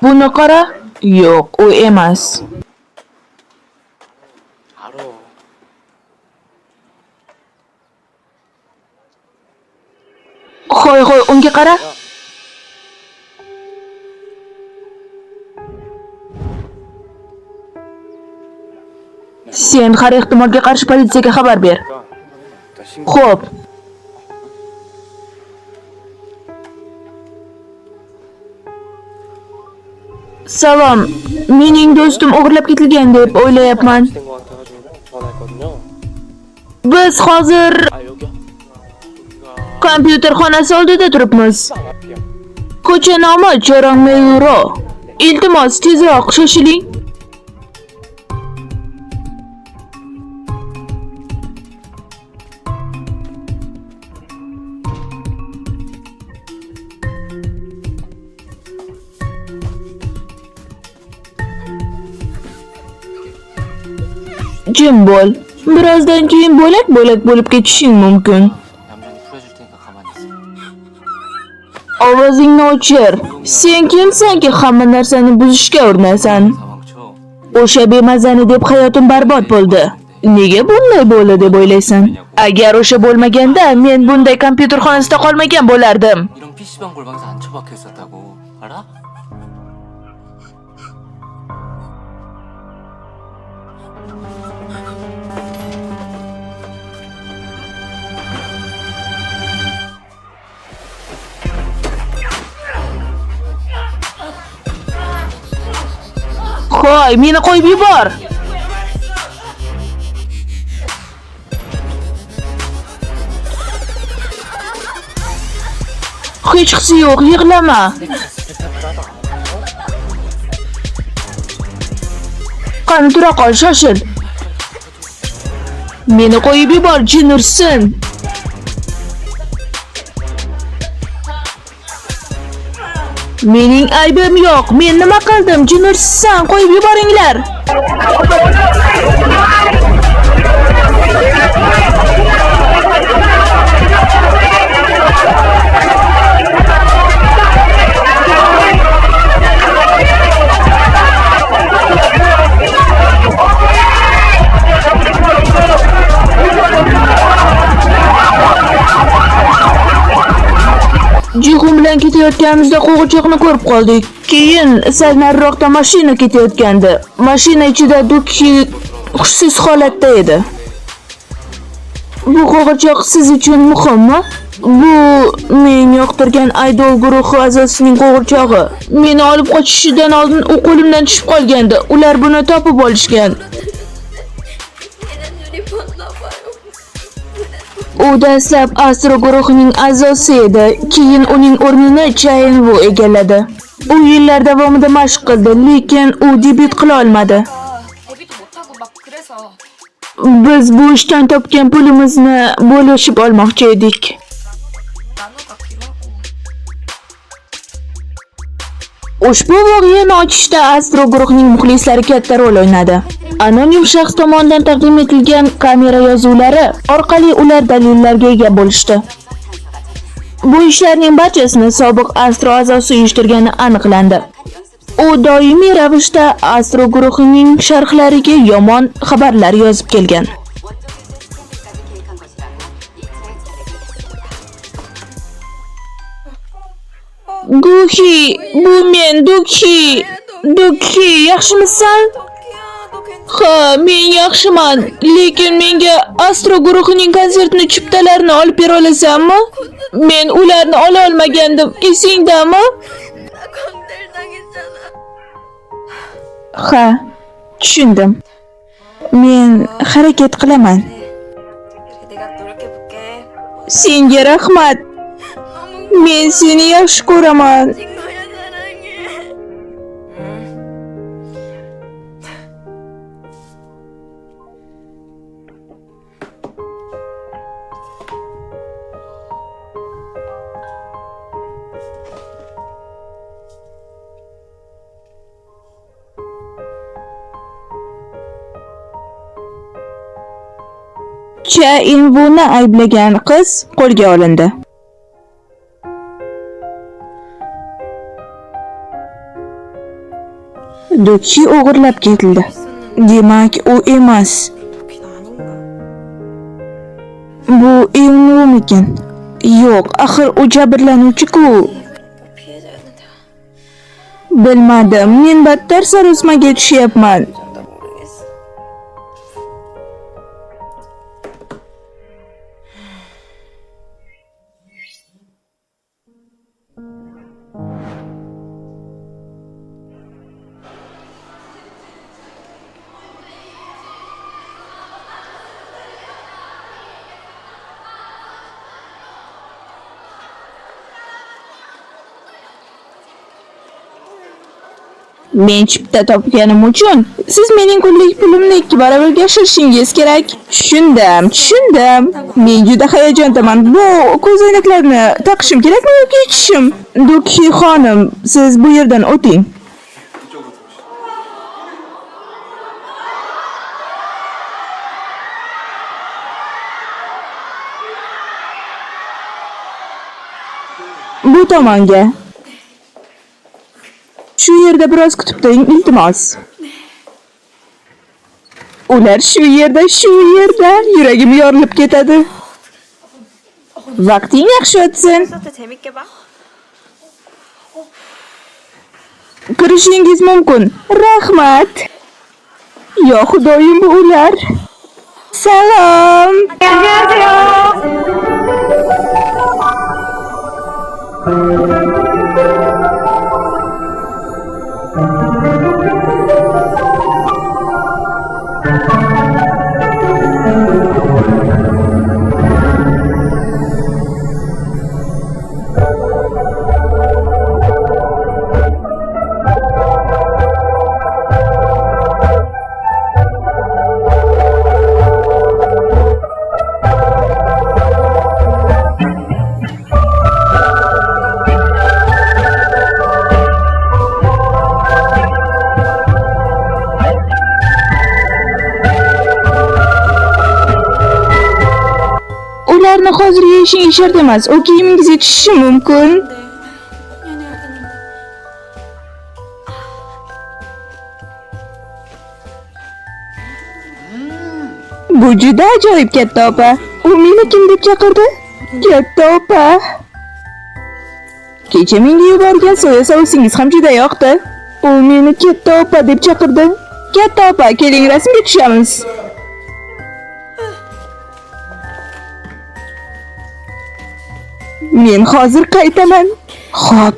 Buni qara. Yo'q, u emas. 알아. Qo'y, unga qara. Sen har ehtimolga qarshi politsiyaga xabar ber. 나 신고. Xo'p. Salom. Mening do'stim o'g'irlab ketilgan deb o'ylayapman. 된거 같아가지고 전화했거든요. Biz hozir 아 여기야? 여기가 kompyuter xonasi oldida turibmiz. 앞이야. Ko'cha nomi Charong Meyuro. Iltimos, tezroq shoshiling. Jim bo'l. Birozdan keyin bo'lak bo'lib ketishing mumkin. 얌전히 풀어줄 테니까 가만히 있어. Ovozingni o'chir. Sen kimsanki hamma narsani buzishga urinasan? 사망쳐. O'sha bemazani deb hayotim barbod bo'ldi. Nega bunday bo'ldi deb o'ylaysan? Agar o'sha bo'lmaganda men bunday kompyuter xonasida qolmagan bo'lardim. 이런 PC방 골방에서 안 처박혀 있었다고. 알아? Qo'y, meni qo'yib yubor. Hech qisi yo'q, yig'lama. Qani tura qol, shoshil. Meni qo'yib yubor, jinursin. Mening aybim yo'q. Men nima qildim? Jinursan, qo'yib yuboringlar. Jihum bilan ketayotganimizda qo'g'irchoqni ko'rib qoldik. Keyin sal nariroqda mashina ketayotgandi. Mashina ichida Duki hushsiz holatda edi. Bu qo'g'irchoq siz uchun muhimmi? Bu men yoqtirgan aydol guruhi a'zosining qo'g'irchog'i. Meni olib qochishidan oldin u qo'limdan tushib qolgandi. Ular buni topib olishgan. U dastlab Astro guruhining a'zosi edi. Keyin uning o'rnini Chain Wu egalladi. U yillar davomida mashq qildi, lekin u debyut qila olmadi. 데뷔도 못하고 막 그래서 Biz bu ishdan topgan pulimizni bo'lishib olmoqchi edik. 나눠받기로 하고 Ushbu voqeani ochishda Astro guruhining muxlislari katta rol o'ynadi. Anonim shaxs tomonidan taqdim etilgan kamera yozuvlari orqali ular dalillarga ega bo'lishdi. Bu ishlarning barchasini sobiq Astro a'zosi uyushtirgani aniqlandi. U doimiy ravishda Astro guruhining sharhlariga yomon xabarlar yozib kelgan. Guhi, bu men Duki. Duki, yaxshimisan? Ha, men yaxshiman, lekin menga Astro guruhining konsertini chiptalarini olib bera olasanmi? Men ularni ola olmagandim. Esingdami? Ha, tushundim. Men harakat qilaman. 내가 노력해볼게. Senga rahmat. Men seni yaxshi ko'raman. 정말 사랑해. Chain Wu'ni ayblagan qiz qo'lga olindi. Do'kki o'g'irlab ketildi. Demak, u emas. 도끼는 아닌가? Bu Eunwoomikin. Yo'q, axir u jabrlanuvchi-ku. 피해자였는데 Bilmadim, men battar sarosmaga tushyapman. 나 모르겠어. Men chipta topganim uchun siz mening kunlik pulimni 2 barobarga oshirishingiz kerak. Tushundim. Men juda hayajondaman. Bu ko'zoynaklarni taqishim kerakmi yoki yechishim? Do'kki xonim, siz bu yerdan o'ting. Bu tomonga. Shu yerda biroz kutib turing, iltimos. Ular shu yerda, yuragim yorilib ketadi. Vaqting yaxshi o'tsin. 콘서트 재밌게 봐. Kirishingiz mumkin. Rahmat. Yo xudoyim, bu ular. Salom. Ularni hozir yeyishing shart emas. U kiyimingizga tushishi mumkin. Bu juda ajoyib, katta opa. U meni kim deb chaqirdi? Katta opa. Kecha menga yuborgan soya sousingiz ham juda yoqdi. U meni katta opa deb chaqirdi. Katta opa, keling rasmga tushamiz. Men hozir qaytaman. Xo'p.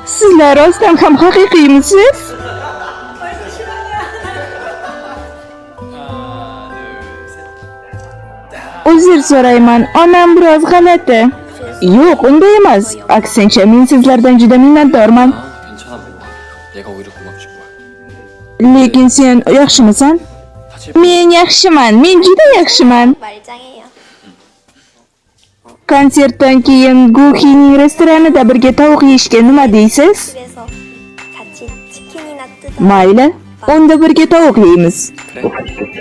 Sizlar rostdan ham haqiqiymisiz? Uzr so'rayman, onam biroz g'alati. Yo'q, unday emas. Aksincha, men sizlardan juda minnatdorman. 괜찮아 몰라. 얘가 오히려 고맙지 뭘. Lekin sen yaxshimisan? 사실 Men yaxshiman. Men juda yaxshiman. 말짱해요. Konsertdan keyin Guhining restoranida birga tovuq yeyishga nima deysiz? 그래서 같이 치킨이나 뜯어. Mayli, unda birga tovuq yeymiz. 그래.